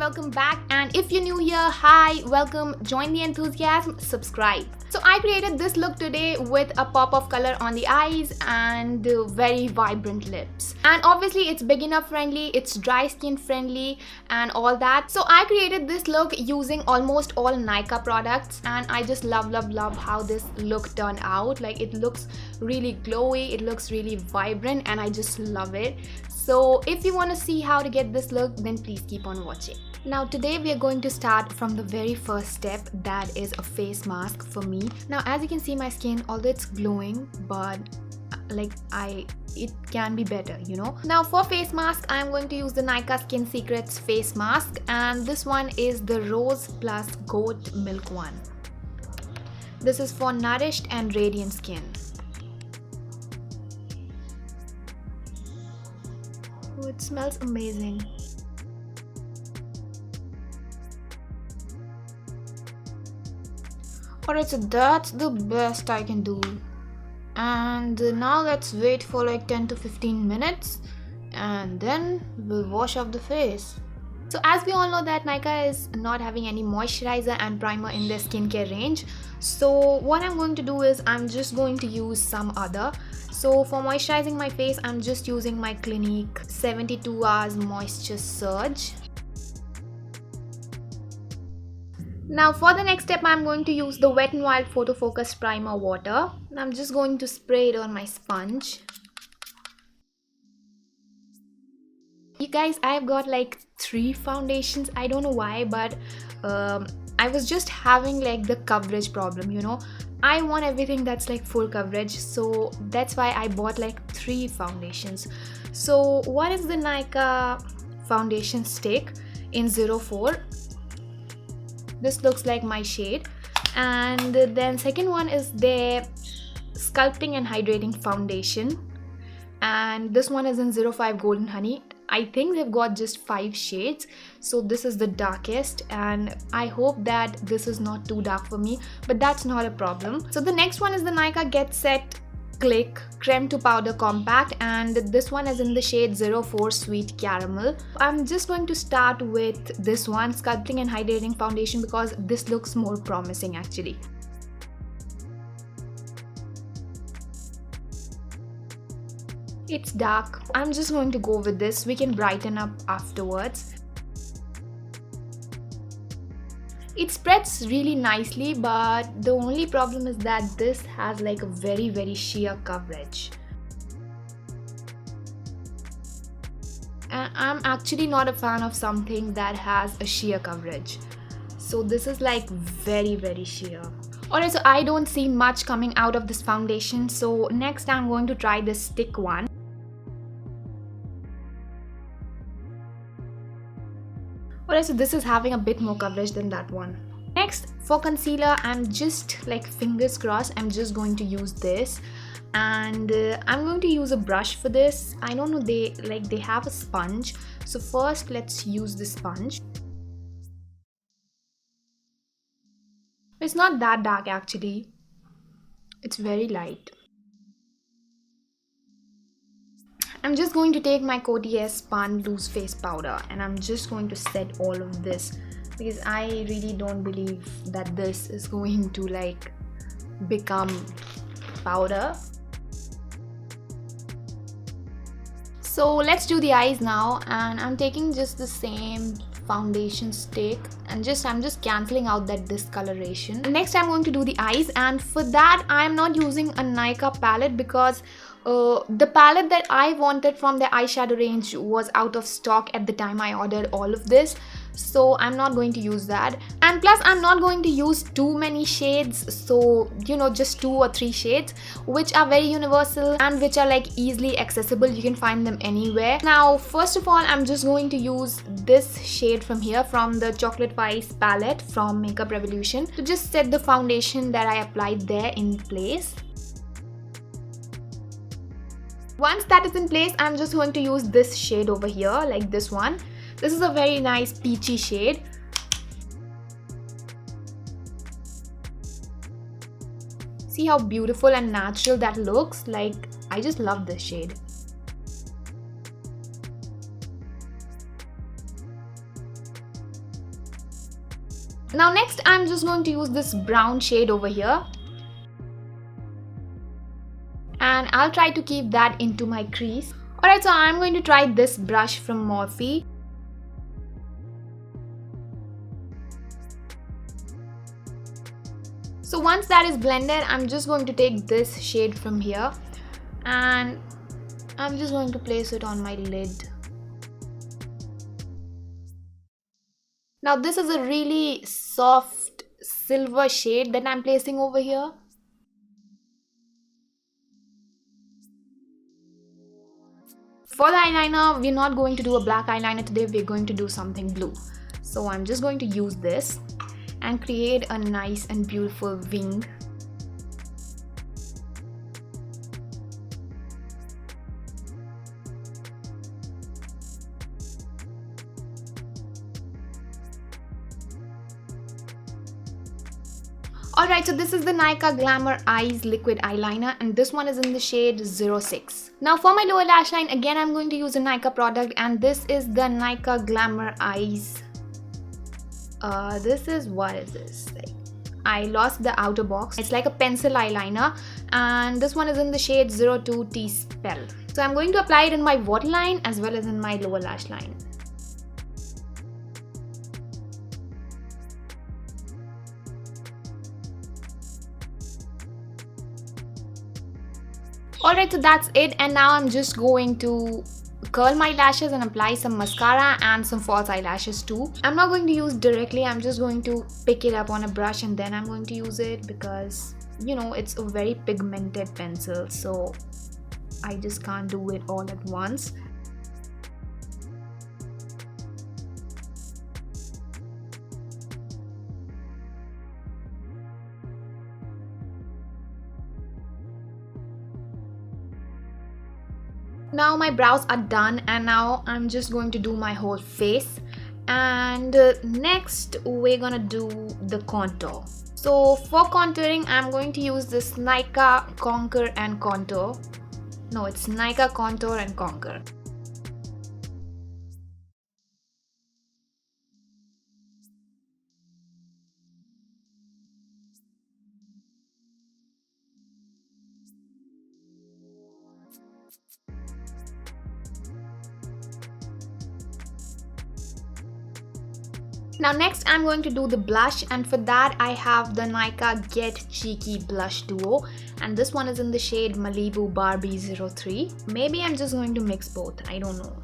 welcome back. And if you're new here, hi, welcome, join the enthusiasm, subscribe. So I created this look today with a pop of color on the eyes and very vibrant lips. And obviously it's beginner friendly, it's dry skin friendly and all that. So I created this look using almost all Nykaa products, and I just love how this look turned out. Like, it looks really glowy, it looks really vibrant, and I just love it. So if you want to see how to get this look, then please keep on watching. Now today we are going to start from the very first step, that is a face mask for me. Now as you can see, my skin, although it's glowing, but it can be better, you know. Now for face mask, I am going to use the Nykaa Skin Secrets face mask, and this one is the Rose Plus Goat Milk one. This is for nourished and radiant skin. Oh, it smells amazing. Alright, so that's the best I can do. And now let's wait for like 10 to 15 minutes and then we'll wash off the face. So as we all know that Nykaa is not having any moisturizer and primer in their skincare range. So what I'm going to do is I'm just going to use some other. So for moisturizing my face, I'm just using my Clinique 72 Hours Moisture Surge. Now for the next step, I'm going to use the Wet n Wild Photo Focus Primer Water. I'm just going to spray it on my sponge. You guys, I've got like 3 foundations. I don't know why, but I was just having like the coverage problem, you know. I want everything that's like full coverage, so that's why I bought like 3 foundations. So one is the Nykaa foundation stick in 04. This looks like my shade. And then second one is their Sculpting and Hydrating foundation, and this one is in 05 Golden Honey. I think they've got just 5 shades, so this is the darkest, and I hope that this is not too dark for me, but that's not a problem. So the next one is the Nykaa Get Set Click Creme to Powder Compact, and this one is in the shade 04 Sweet Caramel. I'm just going to start with this one, Sculpting and Hydrating foundation, because this looks more promising actually. It's dark. I'm just going to go with this. We can brighten up afterwards. It spreads really nicely, but the only problem is that this has like a very sheer coverage. And I'm actually not a fan of something that has a sheer coverage. So this is like very sheer. Alright, so I don't see much coming out of this foundation. So next I'm going to try this stick one. Alright, so this is having a bit more coverage than that one. Next, for concealer, I'm just like fingers crossed, I'm just going to use this, and I'm going to use a brush for this. I don't know, they have a sponge. So first let's use the sponge. It's not that dark actually. It's very light. I'm just going to take my Coty Airspun loose face powder, and I'm just going to set all of this, because I really don't believe that this is going to like become powder. So let's do the eyes now, and I'm taking just the same foundation stick and I'm just cancelling out that discoloration. Next I'm going to do the eyes, and for that I'm not using a Nykaa palette because the palette that I wanted from the eyeshadow range was out of stock at the time I ordered all of this. So I'm not going to use that, and plus I'm not going to use too many shades, so you know, just 2 or 3 shades which are very universal and which are like easily accessible. You can find them anywhere. Now first of all, I'm just going to use this shade from here, from the Chocolate Vice palette from Makeup Revolution, to just set the foundation that I applied there in place. Once that is in place, I'm just going to use this shade over here, like this one. This is a very nice peachy shade. See how beautiful and natural that looks? Like, I just love this shade. Now next I'm just going to use this brown shade over here. And I'll try to keep that into my crease. Alright, so I'm going to try this brush from Morphe. So once that is blended, I'm just going to take this shade from here and I'm just going to place it on my lid. Now this is a really soft silver shade that I'm placing over here. For the eyeliner, we're not going to do a black eyeliner today, we're going to do something blue. So I'm just going to use this and create a nice and beautiful wing. Alright, so this is the Nykaa GLAMOReyes liquid eyeliner and this one is in the shade 06. Now for my lower lash line, again I'm going to use a Nykaa product and this is the Nykaa GLAMOReyes. What is this? I lost the outer box. It's like a pencil eyeliner and this one is in the shade 02 T-Spell. So I'm going to apply it in my waterline as well as in my lower lash line. Alright, so that's it, and now I'm just going to curl my lashes and apply some mascara and some false eyelashes too. I'm not going to use directly, I'm just going to pick it up on a brush and then I'm going to use it because, you know, it's a very pigmented pencil, so I just can't do it all at once. Now my brows are done and now I'm just going to do my whole face, and next we're gonna do the contour. So for contouring I'm going to use this Nykaa Conquer and Contour. No, it's Nykaa Contour and Conquer. Now next I'm going to do the blush, and for that I have the Nykaa Get Cheeky Blush Duo and this one is in the shade Malibu Barbie 03. Maybe I'm just going to mix both, I don't know.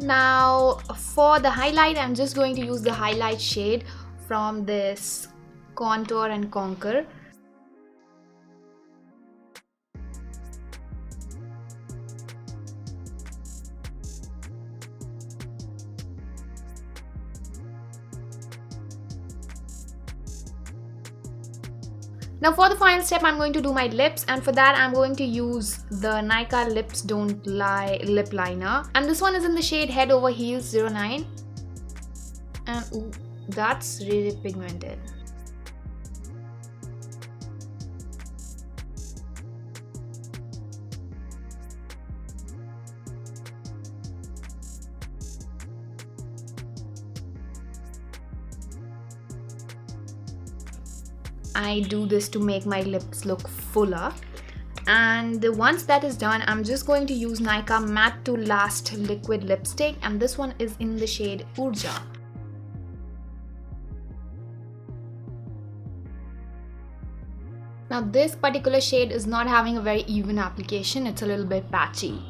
Now for the highlight I'm just going to use the highlight shade from this Contour and Conquer. Now for the final step I'm going to do my lips, and for that I'm going to use the Nykaa Lips Don't Lie lip liner and this one is in the shade Head Over Heels 09 and ooh, that's really pigmented. I do this to make my lips look fuller, and once that is done I'm just going to use Nykaa Matte to Last liquid lipstick and this one is in the shade Urja. Now this particular shade is not having a very even application, it's a little bit patchy.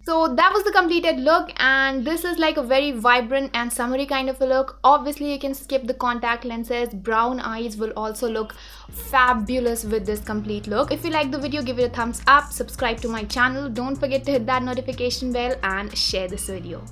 So that was the completed look, and this is like a very vibrant and summery kind of a look. Obviously you can skip the contact lenses. Brown eyes will also look fabulous with this complete look. If you like the video, give it a thumbs up, subscribe to my channel, don't forget to hit that notification bell and share this video.